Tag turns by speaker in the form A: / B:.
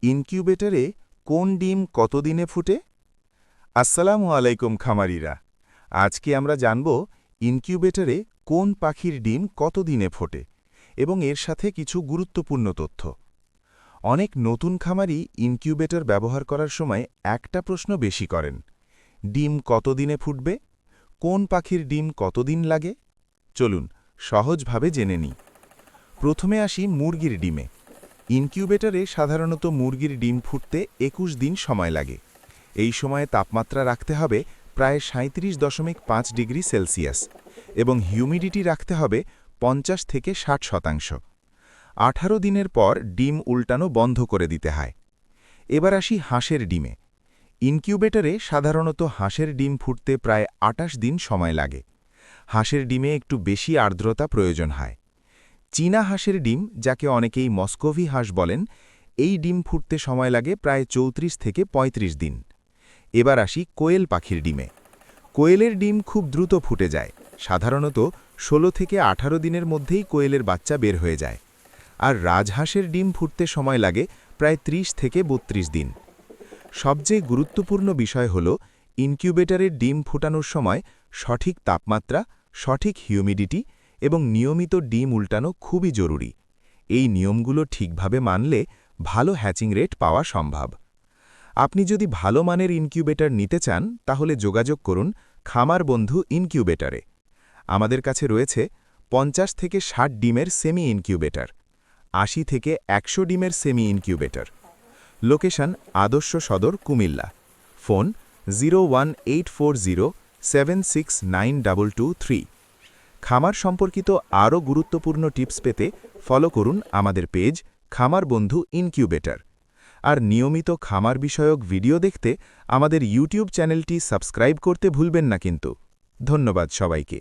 A: ইনকিউবেটরে কোন ডিম কতদিনে ফুটে? আসসালামু আলাইকুম খামারিরা। আজকে আমরা জানব ইনকিউবেটরে কোন পাখির ডিম কতদিনে ফোটে এবং এর সাথে কিছু গুরুত্বপূর্ণ তথ্য। অনেক নতুন খামারি ইনকিউবেটর ব্যবহার করার সময় একটা প্রশ্ন বেশি করেন, ডিম কতদিনে ফুটবে? কোন পাখির ডিম কতদিন লাগে? চলুন সহজভাবে জেনে নিই। প্রথমে আসি মুরগির ডিমে। ইনকিউবেটরে সাধারণত মুরগির ডিম ফুটতে ২১ দিন সময় লাগে। এই সময়ে তাপমাত্রা রাখতে হবে প্রায় ৩৭.৫ ডিগ্রি সেলসিয়াস এবং হিউমিডিটি রাখতে হবে ৫০ থেকে ৬০%। ১৮ দিনের পর ডিম উল্টানো বন্ধ করে দিতে হয়। এবার আসি হাঁসের ডিমে। ইনকিউবেটরে সাধারণত হাঁসের ডিম ফুটতে প্রায় ২৮ দিন সময় লাগে। হাঁসের ডিমে একটু বেশি আর্দ্রতা প্রয়োজন হয়। চীনা হাঁসের ডিম, যাকে অনেকেই মস্কোভি হাঁস বলেন, এই ডিম ফুটতে সময় লাগে প্রায় ৩৪ থেকে ৩৫ দিন। এবার আসি কোয়েল পাখির ডিমে। কোয়েলের ডিম খুব দ্রুত ফুটে যায়, সাধারণত ১৬ থেকে ১৮ দিনের মধ্যেই কোয়েলের বাচ্চা বের হয়ে যায়। আর রাজহাঁসের ডিম ফুটতে সময় লাগে প্রায় ৩০ থেকে ৩২ দিন। সবচেয়ে গুরুত্বপূর্ণ বিষয় হল ইনকিউবেটরের ডিম ফুটানোর সময় সঠিক তাপমাত্রা, সঠিক হিউমিডিটি এবং নিয়মিত ডিম উল্টানো খুবই জরুরি। এই নিয়মগুলো ঠিকভাবে মানলে ভালো হ্যাচিং রেট পাওয়া সম্ভব। আপনি যদি ভালো মানের ইনকিউবেটর নিতে চান তাহলে যোগাযোগ করুন খামার বন্ধু ইনকিউবেটরে। আমাদের কাছে রয়েছে ৫০ থেকে ৬০ ডিমের সেমি ইনকিউবেটর, ৮০ থেকে ১০০ ডিমের সেমি ইনকিউবেটর। লোকেশন আদর্শ সদর, কুমিল্লা। ফোন 01840769223। খামার সম্পর্কিত আরও গুরুত্বপূর্ণ টিপস পেতে ফলো করুন আমাদের পেজ খামার বন্ধু ইনকিউবেটর। আর নিয়মিত খামার বিষয়ক ভিডিও দেখতে আমাদের ইউটিউব চ্যানেলটি সাবস্ক্রাইব করতে ভুলবেন না কিন্তু। ধন্যবাদ সবাইকে।